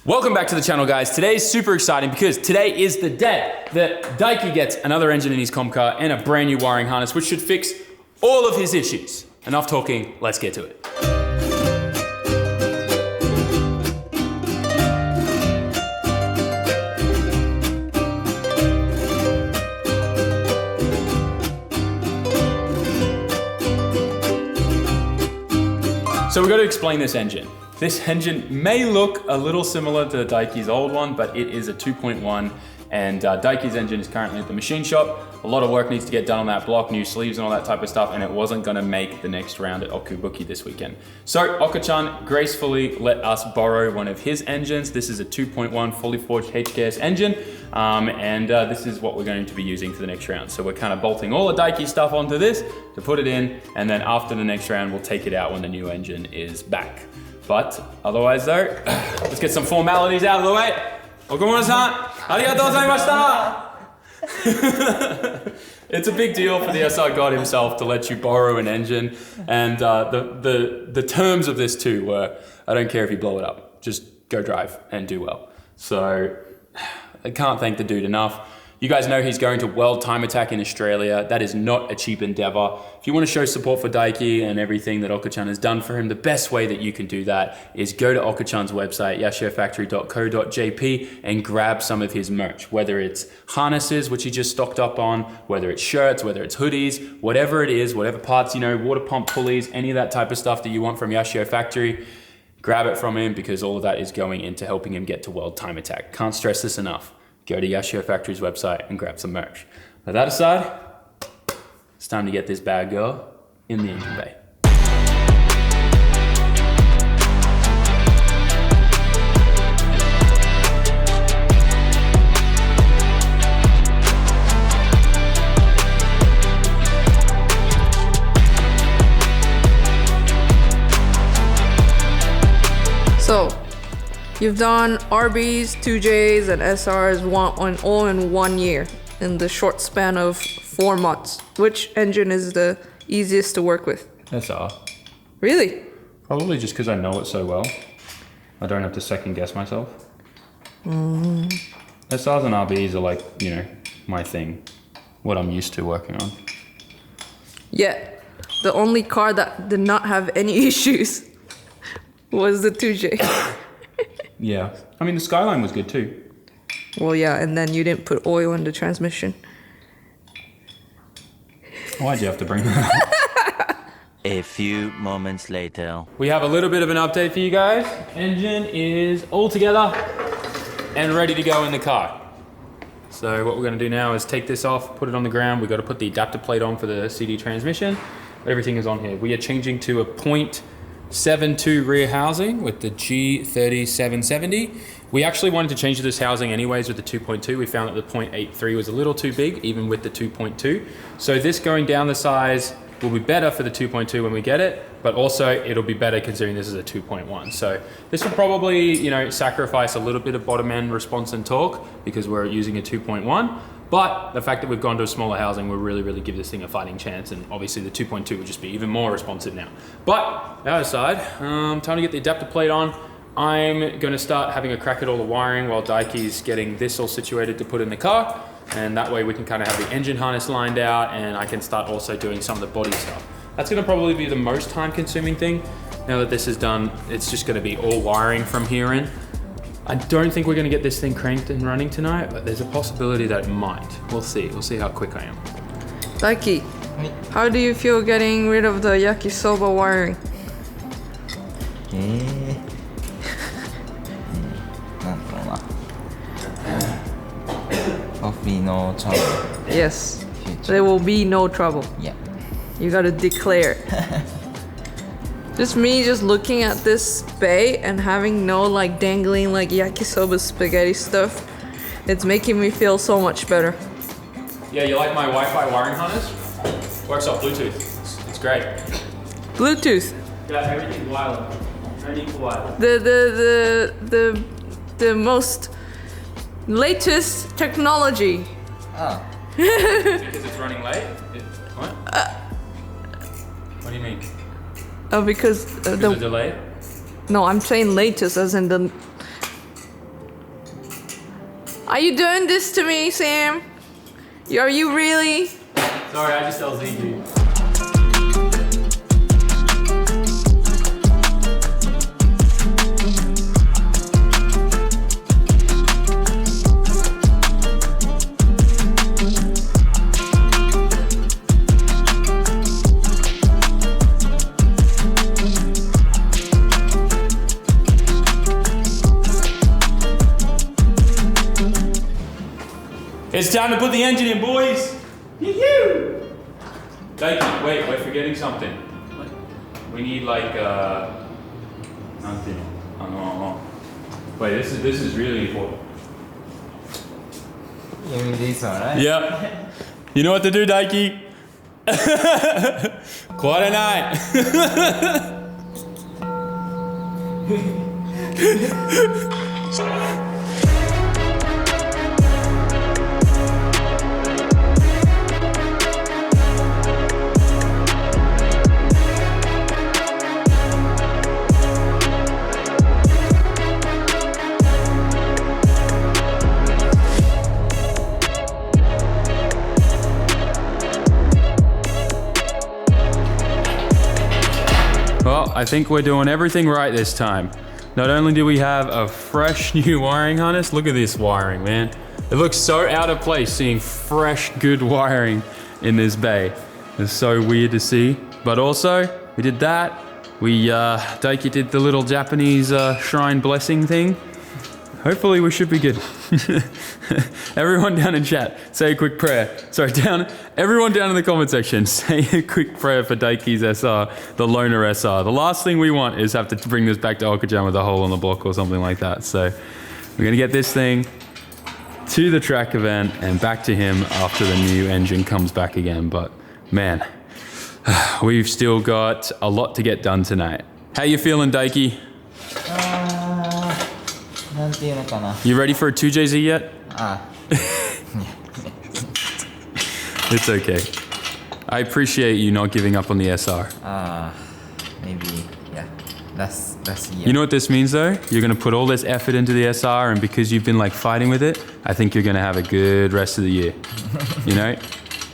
Welcome back to the channel, guys. Today's super exciting because today is the day that Daiki gets another engine in his comp car and a brand new wiring harness, which should fix all of his issues. Enough talking, let's get to it. So we've got to explain this engine. This engine may look a little similar to Daiki's old one, but it is a 2.1, and Daiki's engine is currently at the machine shop. A lot of work needs to get done on that block, new sleeves and all that type of stuff, and it wasn't gonna make the next round at Okubuki this weekend. So Okachan gracefully let us borrow one of his engines. This is a 2.1 fully forged HKS engine, and this is what we're going to be using for the next round. So we're kind of bolting all the Daiki stuff onto this to put it in, and then after the next round, we'll take it out when the new engine is back. But otherwise though, let's get some formalities out of the way. Okumura-san, arigatou gozaimashita! It's a big deal for the SR God himself to let you borrow an engine, and the terms of this too were, I don't care if you blow it up, just go drive and do well. So I can't thank the dude enough. You guys know he's going to World Time Attack in Australia. That is not a cheap endeavor. If you want to show support for Daiki and everything that Okachan has done for him, the best way that you can do that is go to Okachan's website, yashiofactory.co.jp, and grab some of his merch, whether it's harnesses, which he just stocked up on, whether it's shirts, whether it's hoodies, whatever it is, whatever parts, water pump pulleys, any of that type of stuff that you want from Yashio Factory, grab it from him because all of that is going into helping him get to World Time Attack. Can't stress this enough. Go to Yashio Factory's website and grab some merch. With that aside, it's time to get this bad girl in the engine bay. So, you've done RBs, 2Js, and SRs all in 1 year, in the short span of 4 months. Which engine is the easiest to work with? SR. Really? Probably just because I know it so well. I don't have to second guess myself. SRs and RBs are like, my thing. What I'm used to working on. Yeah. The only car that did not have any issues was the 2J. Yeah. I mean, the Skyline was good too. Well, yeah, and then you didn't put oil in the transmission. Why'd you have to bring that up? A few moments later. We have a little bit of an update for you guys. Engine is all together and ready to go in the car. So what we're gonna do now is take this off, put it on the ground. We gotta put the adapter plate on for the CD transmission. Everything is on here. We are changing to a 0.72 rear housing with the G3770. We actually wanted to change this housing anyways with the 2.2. We found that the 0.83 was a little too big, even with the 2.2. So this going down the size will be better for the 2.2 when we get it, but also it'll be better considering this is a 2.1. So this will probably, sacrifice a little bit of bottom end response and torque because we're using a 2.1. But the fact that we've gone to a smaller housing will really, really give this thing a fighting chance. And obviously the 2.2 will just be even more responsive now. But that aside, time to get the adapter plate on. I'm gonna start having a crack at all the wiring while Daiki's getting this all situated to put in the car. And that way we can kind of have the engine harness lined out and I can start also doing some of the body stuff. That's gonna probably be the most time consuming thing. Now that this is done, it's just gonna be all wiring from here in. I don't think we're gonna get this thing cranked and running tonight, but there's a possibility that it might. We'll see how quick I am. Daiki, how do you feel getting rid of the yakisoba wiring? Hopefully no trouble. Yes, there will be no trouble. Yeah. You gotta declare. Just me looking at this bay and having no dangling yakisoba spaghetti stuff, it's making me feel so much better. Yeah, you like my Wi-Fi wiring harness? Works off Bluetooth. It's great. Bluetooth. Yeah, everything's wireless. No need for wireless. The most latest technology. Ah. Because it's running late? What? What do you mean? Because the delay? No, I'm saying latest as in Are you doing this to me, Sam? Are you really? Sorry, I just LZ'd you. It's time to put the engine in, boys! Yoo-hoo! Daiki, wait, we're forgetting something. We need like, nothing. Wait, this is really important. You mean this one, right? Yep. You know what to do, Daiki? Quite a night. Well, I think we're doing everything right this time. Not only do we have a fresh new wiring harness, look at this wiring, man. It looks so out of place seeing fresh, good wiring in this bay. It's so weird to see. But also, we did that. Daiki did the little Japanese shrine blessing thing. Hopefully we should be good. Everyone down in chat, say a quick prayer. Sorry, everyone down in the comment section, say a quick prayer for Daiki's SR, the loaner SR. The last thing we want is have to bring this back to Okachan with a hole in the block or something like that. So we're gonna get this thing to the track event and back to him after the new engine comes back again. But man, we've still got a lot to get done tonight. How you feeling, Daiki? なんていうのかな。 You ready for a 2JZ yet? It's okay. I appreciate you not giving up on the SR. Maybe, yeah. That's yeah. You know what this means though? You're gonna put all this effort into the SR, and because you've been like fighting with it, I think you're gonna have a good rest of the year. You know?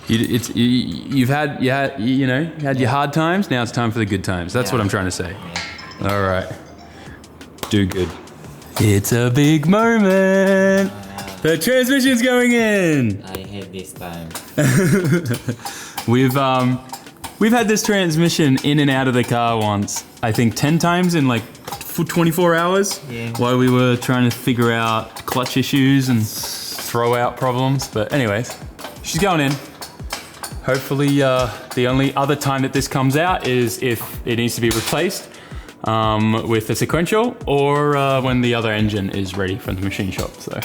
You've had your hard times, now it's time for the good times. That's what I'm trying to say. Yeah. All right. Do good. It's a big moment. The transmission's going in. I hate this time. We've had this transmission in and out of the car once, I think 10 times in like 24 hours. Yeah. While we were trying to figure out clutch issues and throw out problems. But anyways, she's going in. Hopefully the only other time that this comes out is if it needs to be replaced. With a sequential or when the other engine is ready from the machine shop. So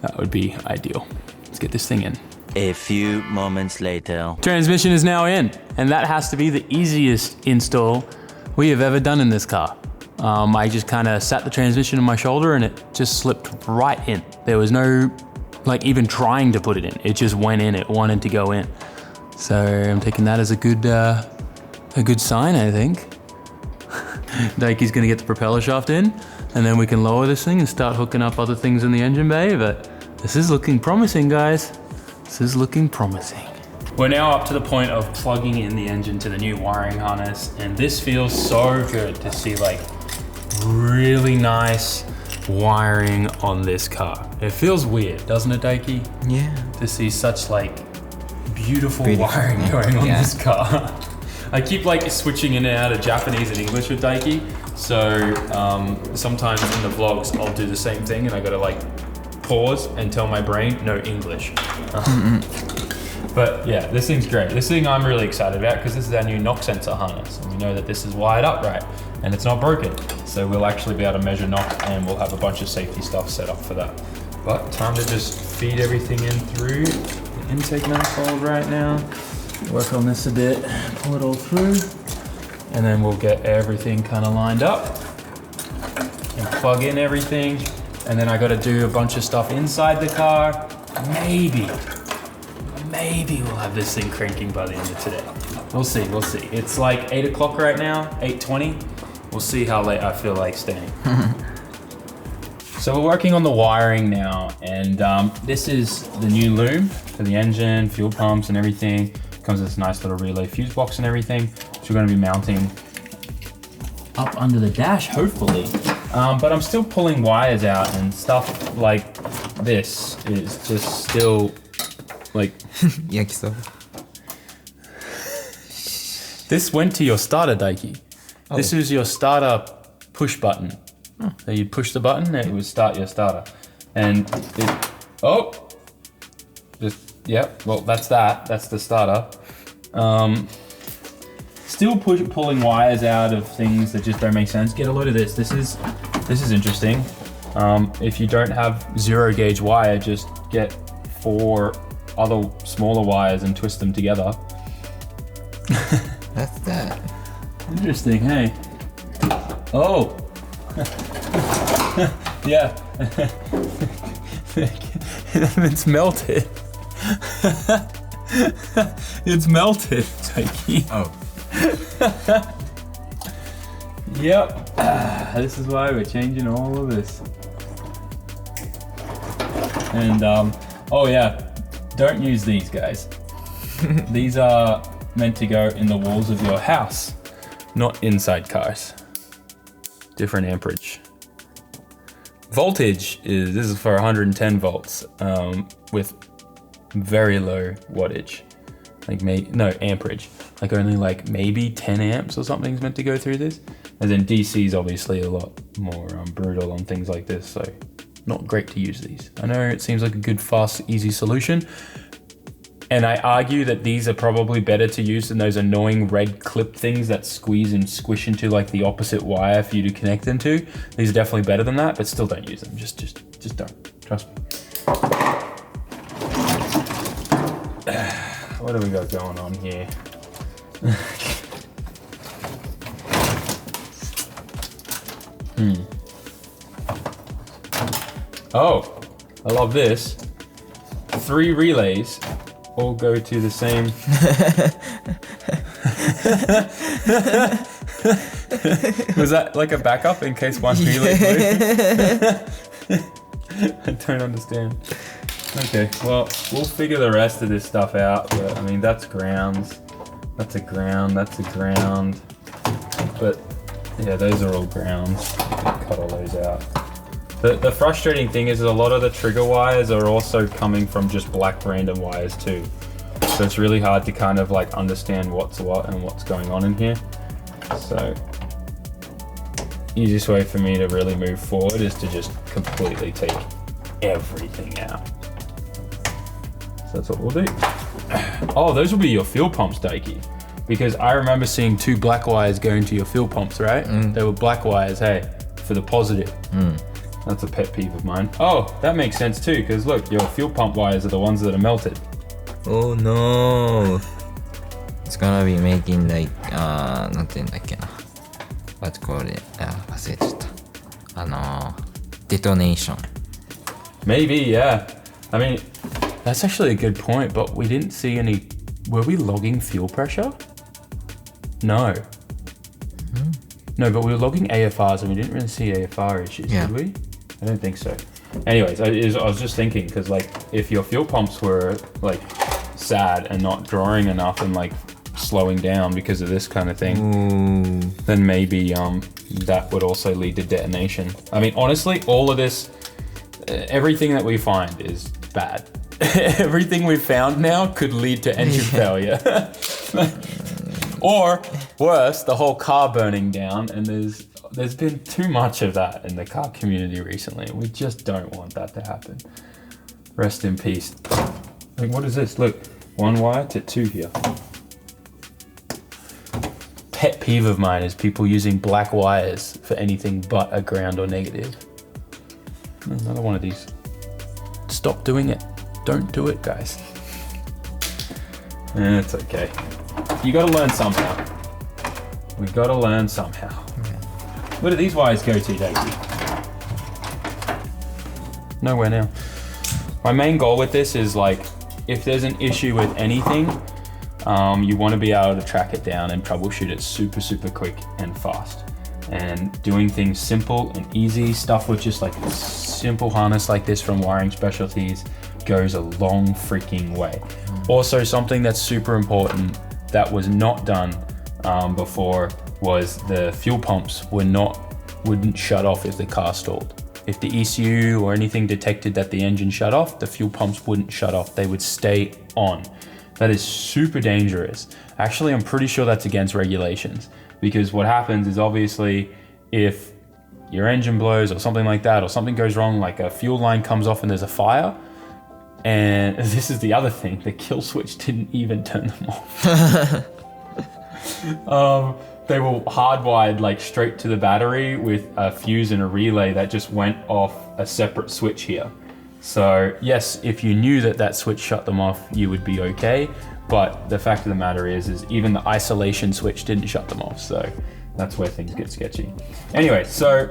that would be ideal. Let's get this thing in. A few moments later. Transmission is now in, and that has to be the easiest install we have ever done in this car. I just kind of sat the transmission on my shoulder and it just slipped right in. There was no like even trying to put it in. It just went in, it wanted to go in. So I'm taking that as a good sign, I think. Daiki's gonna get the propeller shaft in, and then we can lower this thing and start hooking up other things in the engine bay, but this is looking promising, guys. This is looking promising. We're now up to the point of plugging in the engine to the new wiring harness, and this feels so good to see like really nice wiring on this car. It feels weird, doesn't it, Daiki? Yeah. To see such like beautiful wiring going on this car. I keep like switching in and out of Japanese and English with Daiki, so sometimes in the vlogs I'll do the same thing and I gotta like pause and tell my brain, no English. But yeah, this thing's great. This thing I'm really excited about because this is our new knock sensor harness, and we know that this is wired up right and it's not broken. So we'll actually be able to measure knock, and we'll have a bunch of safety stuff set up for that. But time to just feed everything in through the intake manifold right now. Work on this a bit, pull it all through, and then we'll get everything kind of lined up and plug in everything. And then I got to do a bunch of stuff inside the car. Maybe we'll have this thing cranking by the end of today. We'll see. It's like 8 o'clock right now, 8:20. We'll see how late I feel like staying. So we're working on the wiring now, and this is the new loom for the engine, fuel pumps and everything. Comes with this nice little relay fuse box and everything, which we're gonna be mounting up under the dash, hopefully. But I'm still pulling wires out, and stuff like this is just still like... Yakisoba. This went to your starter, Daiki. Oh. This is your starter push button. So you'd push the button and it would start your starter. And it, well, that's the starter. Still pulling wires out of things that just don't make sense. Get a load of this. This is interesting. If you don't have 0 gauge wire, just get 4 other smaller wires and twist them together. That's that. Interesting, hey? Oh! Yeah. It's melted. It's melted, Daiki. Oh. Yep. This is why we're changing all of this. And, oh yeah, don't use these, guys. These are meant to go in the walls of your house, not inside cars. Different amperage. Voltage this is for 110 volts with very low wattage. Like amperage. Like only like maybe 10 amps or something's meant to go through this. And then DC is obviously a lot more brutal on things like this, so not great to use these. I know it seems like a good, fast, easy solution. And I argue that these are probably better to use than those annoying red clip things that squeeze and squish into like the opposite wire for you to connect them to. These are definitely better than that, but still don't use them. Just don't. Trust me. What do we got going on here? Oh, I love this. 3 relays all go to the same. Was that like a backup in case one relay blew? I don't understand. Okay, well, we'll figure the rest of this stuff out, but I mean, that's grounds. That's a ground, that's a ground. But yeah, those are all grounds. Cut all those out. The frustrating thing is that a lot of the trigger wires are also coming from just black random wires too. So it's really hard to kind of like understand what's what and what's going on in here. So easiest way for me to really move forward is to just completely take everything out. So that's what we'll do. Oh, those will be your fuel pumps, Daiki. Because I remember seeing 2 black wires going to your fuel pumps, right? They were black wires, hey, for the positive. That's a pet peeve of mine. Oh, that makes sense too, because look, your fuel pump wires are the ones that are melted. Oh no. It's gonna be making like, なんて言うんだっけな。What call it? 忘れちゃった。detonation. Maybe, yeah. I mean, that's actually a good point, but we didn't see any. Were we logging fuel pressure? No. No, but we were logging AFRs and we didn't really see AFR issues, did we? I don't think so. Anyways, I was just thinking, because like if your fuel pumps were like sad and not drawing enough and like slowing down because of this kind of thing, then maybe that would also lead to detonation. I mean, honestly, all of this, everything that we find is bad. Everything we've found now could lead to engine failure. Or worse, the whole car burning down, and there's been too much of that in the car community recently. We just don't want that to happen. Rest in peace. Like, what is this? Look, 1 wire to 2 here. Pet peeve of mine is people using black wires for anything but a ground or negative. Another one of these. Stop doing it. Don't do it, guys. It's okay. You gotta learn somehow. We gotta learn somehow. Where do these wires go to, Daiki? Nowhere now. My main goal with this is like, if there's an issue with anything, you want to be able to track it down and troubleshoot it super, super quick and fast. and doing things simple and easy. Stuff with just like a simple harness like this from Wiring Specialties goes a long freaking way. Also, something that's super important that was not done before was the fuel pumps wouldn't shut off if the car stalled. If the ECU or anything detected that the engine shut off, the fuel pumps wouldn't shut off. They would stay on. That is super dangerous. Actually, I'm pretty sure that's against regulations, because what happens is, obviously if your engine blows or something like that, or something goes wrong, like a fuel line comes off and there's a fire, and this is the other thing, the kill switch didn't even turn them off. They were hardwired like straight to the battery with a fuse and a relay that just went off a separate switch here. So yes, if you knew that that switch shut them off, you would be okay. But the fact of the matter is even the isolation switch didn't shut them off. So that's where things get sketchy. Anyway, so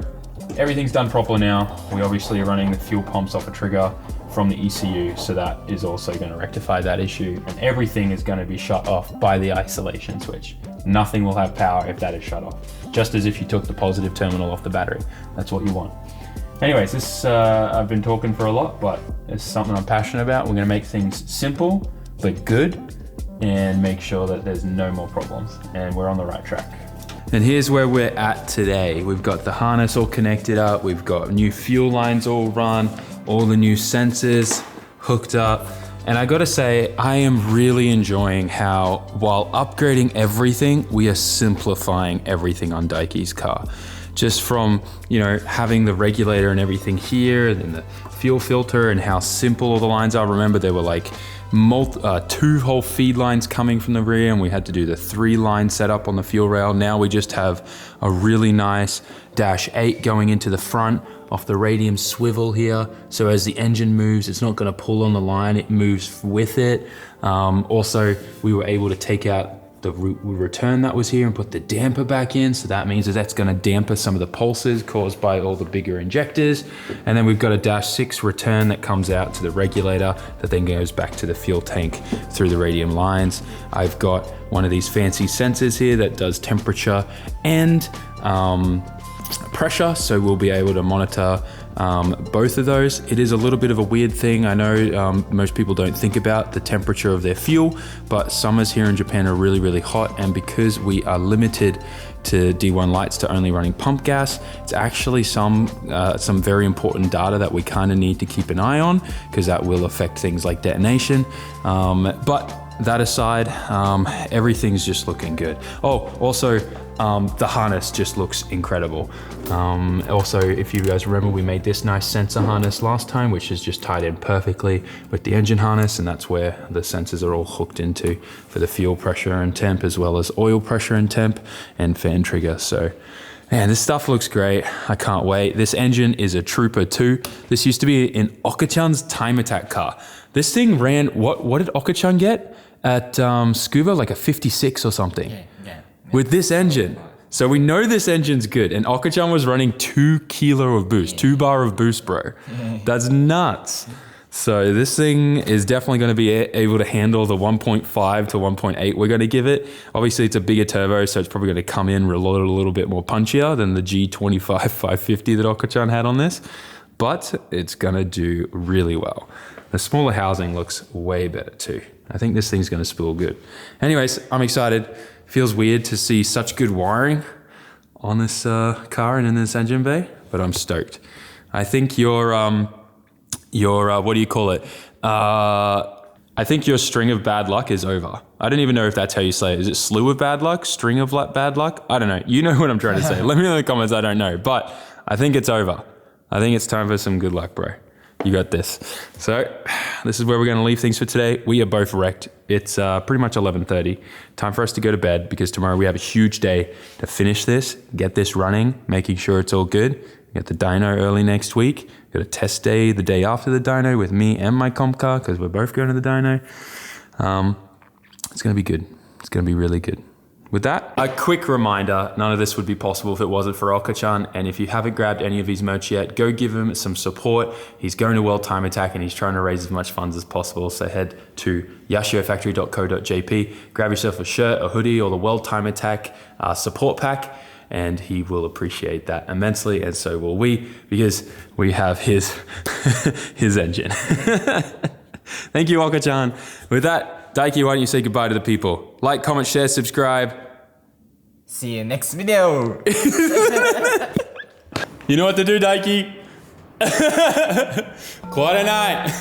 everything's done properly now. We obviously are running the fuel pumps off a trigger from the ECU, so that is also going to rectify that issue, and everything is going to be shut off by the isolation switch. Nothing will have power if that is shut off, just as if you took the positive terminal off the battery. That's what you want. Anyways, this I've been talking for a lot, but it's something I'm passionate about. We're going to make things simple but good and make sure that there's no more problems, and we're on the right track. And here's where we're at today. We've got the harness all connected up, we've got new fuel lines all run, all the new sensors hooked up. And I gotta say, I am really enjoying how, while upgrading everything, we are simplifying everything on Daiki's car. Just from, you know, having the regulator and everything here, and then the fuel filter, and how simple all the lines are. Remember, there were like 2 whole feed lines coming from the rear, and we had to do the 3-line setup on the fuel rail. Now we just have a really nice -8 going into the front off the radium swivel here. So as the engine moves, it's not gonna pull on the line, it moves with it. Also, we were able to take out the return that was here and put the damper back in. So that means that that's gonna damper some of the pulses caused by all the bigger injectors. And then we've got a -6 return that comes out to the regulator that then goes back to the fuel tank through the radium lines. I've got one of these fancy sensors here that does temperature and pressure, so we'll be able to monitor both of those. It is a little bit of a weird thing. I know most people don't think about the temperature of their fuel, but summers here in Japan are really, really hot, and because we are limited to D1 lights to only running pump gas, it's actually some very important data that we kind of need to keep an eye on, because that will affect things like detonation. But that aside, everything's just looking good. Oh, also, the harness just looks incredible. Also, if you guys remember, we made this nice sensor harness last time, which is just tied in perfectly with the engine harness, and that's where the sensors are all hooked into for the fuel pressure and temp, as well as oil pressure and temp and fan trigger. So, man, this stuff looks great. I can't wait. This engine is a trooper too. This used to be in Okachan's time attack car. This thing ran, what did Okachan get at Scuba? Like a 56 or something. Yeah. With this engine. So we know this engine's good, and Okachan was running 2 kilo of boost, 2 bar of boost, bro. That's nuts. So this thing is definitely going to be able to handle the 1.5 to 1.8 we're going to give it. Obviously, it's a bigger turbo, so it's probably going to come in reloaded a little bit more punchier than the G25 550 that Okachan had on this, but it's going to do really well. The smaller housing looks way better too. I think this thing's going to spool good. Anyways, I'm excited. Feels weird to see such good wiring on this car and in this engine bay, but I'm stoked. I think your what do you call it? I think your string of bad luck is over. I don't even know if that's how you say it. Is it slew of bad luck? String of bad luck? I don't know. You know what I'm trying to say. Let me know in the comments. I don't know, but I think it's over. I think it's time for some good luck, bro. You got this. So this is where we're going to leave things for today. We are both wrecked. It's pretty much 11:30. Time for us to go to bed, because tomorrow we have a huge day to finish this, get this running, making sure it's all good. We got the dyno early next week. Got a test day the day after the dyno with me and my comp car, because we're both going to the dyno. It's going to be good. It's going to be really good. With that, a quick reminder, none of this would be possible if it wasn't for Okachan, and if you haven't grabbed any of his merch yet, go give him some support. He's going to World Time Attack and he's trying to raise as much funds as possible, so head to yashiofactory.co.jp, grab yourself a shirt, a hoodie, or the World Time Attack support pack, and he will appreciate that immensely, and so will we, because we have his his engine. Thank you, Okachan. With that, Daiki, why don't you say goodbye to the people? Like, comment, share, subscribe. See you next video! You know what to do, Daiki? Quite a night.